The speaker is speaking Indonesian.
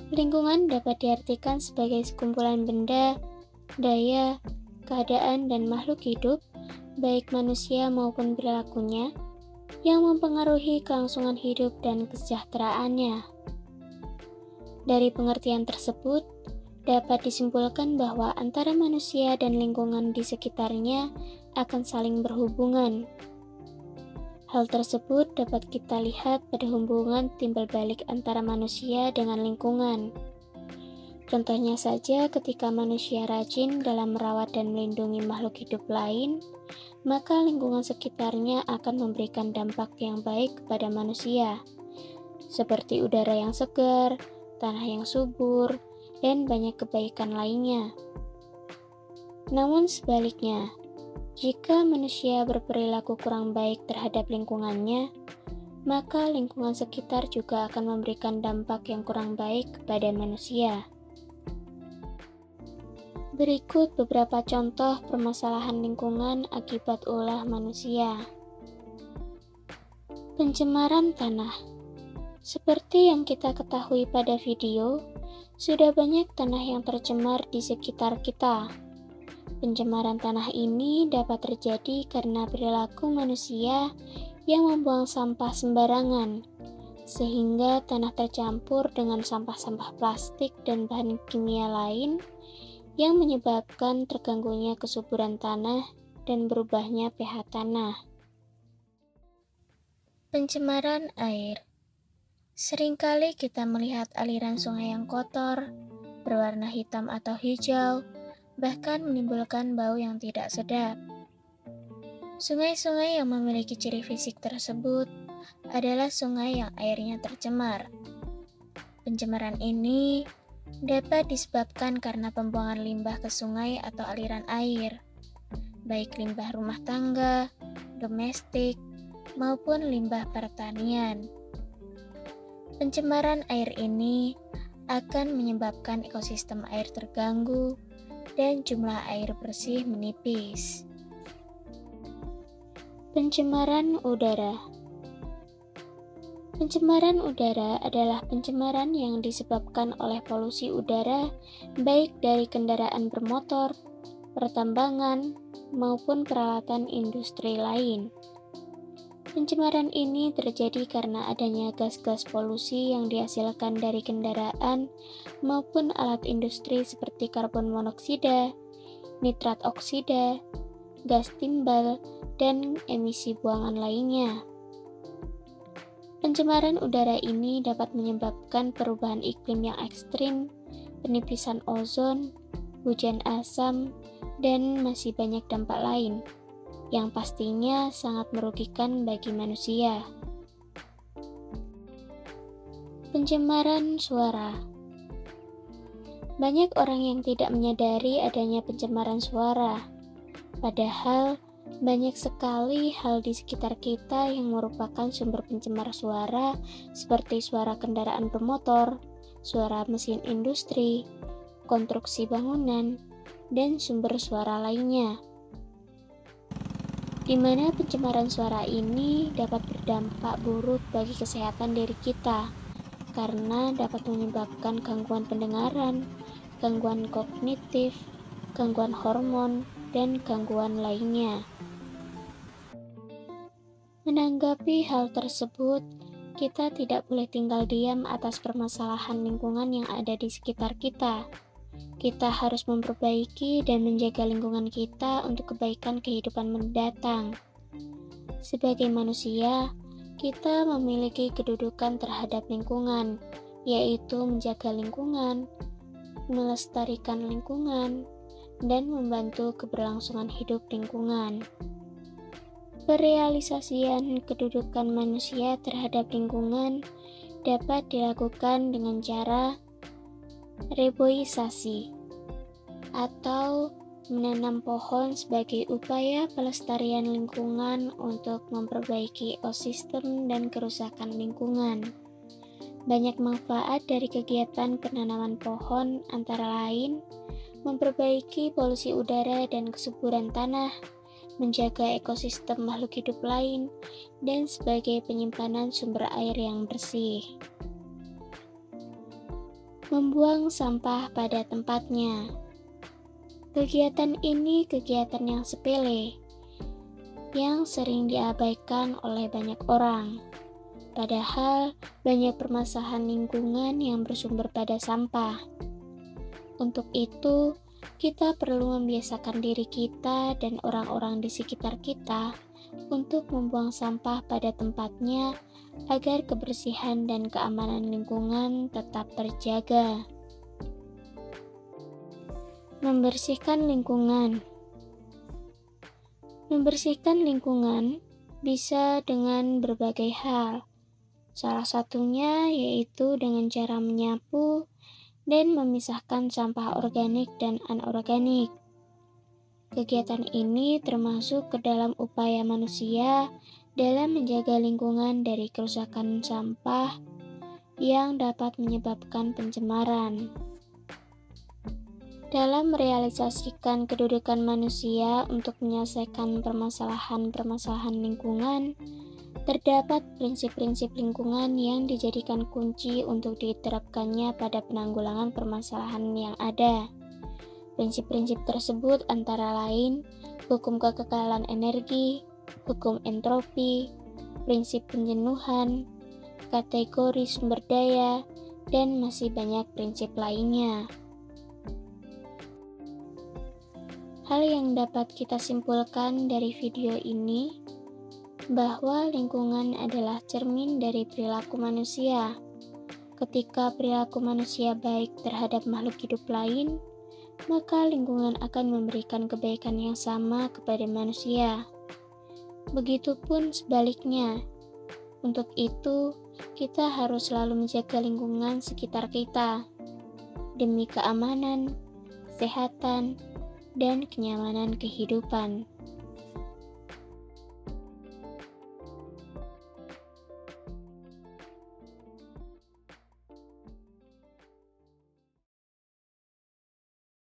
Lingkungan dapat diartikan sebagai sekumpulan benda, daya, keadaan, dan makhluk hidup, baik manusia maupun perilakunya, yang mempengaruhi kelangsungan hidup dan kesejahteraannya. Dari pengertian tersebut, dapat disimpulkan bahwa antara manusia dan lingkungan di sekitarnya akan saling berhubungan. Hal tersebut dapat kita lihat pada hubungan timbal balik antara manusia dengan lingkungan. Contohnya saja ketika manusia rajin dalam merawat dan melindungi makhluk hidup lain, maka lingkungan sekitarnya akan memberikan dampak yang baik kepada manusia, seperti udara yang segar, tanah yang subur, dan banyak kebaikan lainnya. Namun sebaliknya, jika manusia berperilaku kurang baik terhadap lingkungannya, maka lingkungan sekitar juga akan memberikan dampak yang kurang baik kepada manusia. Berikut beberapa contoh permasalahan lingkungan akibat ulah manusia. Pencemaran tanah. Seperti yang kita ketahui pada video, sudah banyak tanah yang tercemar di sekitar kita. Pencemaran tanah ini dapat terjadi karena perilaku manusia yang membuang sampah sembarangan, sehingga tanah tercampur dengan sampah-sampah plastik dan bahan kimia lain yang menyebabkan terganggunya kesuburan tanah dan berubahnya pH tanah. Pencemaran air. Seringkali kita melihat aliran sungai yang kotor, berwarna hitam atau hijau, bahkan menimbulkan bau yang tidak sedap. Sungai-sungai yang memiliki ciri fisik tersebut adalah sungai yang airnya tercemar. Pencemaran ini dapat disebabkan karena pembuangan limbah ke sungai atau aliran air, baik limbah rumah tangga, domestik, maupun limbah pertanian. Pencemaran air ini akan menyebabkan ekosistem air terganggu dan jumlah air bersih menipis. Pencemaran udara. Pencemaran udara adalah pencemaran yang disebabkan oleh polusi udara baik dari kendaraan bermotor, pertambangan, maupun peralatan industri lain. Pencemaran ini terjadi karena adanya gas-gas polusi yang dihasilkan dari kendaraan maupun alat industri seperti karbon monoksida, nitrat oksida, gas timbal, dan emisi buangan lainnya. Pencemaran udara ini dapat menyebabkan perubahan iklim yang ekstrim, penipisan ozon, hujan asam, dan masih banyak dampak lain yang pastinya sangat merugikan bagi manusia. Pencemaran suara. Banyak orang yang tidak menyadari adanya pencemaran suara, padahal banyak sekali hal di sekitar kita yang merupakan sumber pencemar suara, seperti suara kendaraan bermotor, suara mesin industri, konstruksi bangunan, dan sumber suara lainnya, di mana pencemaran suara ini dapat berdampak buruk bagi kesehatan diri kita, karena dapat menyebabkan gangguan pendengaran, gangguan kognitif, gangguan hormon, dan gangguan lainnya. Menanggapi hal tersebut, kita tidak boleh tinggal diam atas permasalahan lingkungan yang ada di sekitar kita. Kita harus memperbaiki dan menjaga lingkungan kita untuk kebaikan kehidupan mendatang. Sebagai manusia, kita memiliki kedudukan terhadap lingkungan, yaitu menjaga lingkungan, melestarikan lingkungan, dan membantu keberlangsungan hidup lingkungan. Perealisasian kedudukan manusia terhadap lingkungan dapat dilakukan dengan cara reboisasi atau menanam pohon sebagai upaya pelestarian lingkungan untuk memperbaiki ekosistem dan kerusakan lingkungan. Banyak manfaat dari kegiatan penanaman pohon antara lain memperbaiki polusi udara dan kesuburan tanah, menjaga ekosistem makhluk hidup lain, dan sebagai penyimpanan sumber air yang bersih. membuang sampah pada tempatnya. Kegiatan ini kegiatan yang sepele, yang sering diabaikan oleh banyak orang. Padahal banyak permasalahan lingkungan yang bersumber pada sampah. Untuk itu, kita perlu membiasakan diri kita dan orang-orang di sekitar kita untuk membuang sampah pada tempatnya agar kebersihan dan keamanan lingkungan tetap terjaga. Membersihkan lingkungan. Membersihkan lingkungan bisa dengan berbagai hal. Salah satunya yaitu dengan cara menyapu dan memisahkan sampah organik dan anorganik. Kegiatan ini termasuk ke dalam upaya manusia dalam menjaga lingkungan dari kerusakan sampah yang dapat menyebabkan pencemaran. Dalam merealisasikan kedudukan manusia untuk menyelesaikan permasalahan-permasalahan lingkungan, terdapat prinsip-prinsip lingkungan yang dijadikan kunci untuk diterapkannya pada penanggulangan permasalahan yang ada. Prinsip-prinsip tersebut antara lain hukum kekekalan energi, hukum entropi, prinsip penjenuhan, kategori sumber daya, dan masih banyak prinsip lainnya. Hal yang dapat kita simpulkan dari video ini bahwa lingkungan adalah cermin dari perilaku manusia. Ketika perilaku manusia baik terhadap makhluk hidup lain, maka lingkungan akan memberikan kebaikan yang sama kepada manusia. Begitupun sebaliknya. Untuk itu, kita harus selalu menjaga lingkungan sekitar kita demi keamanan, kesehatan, dan kenyamanan kehidupan.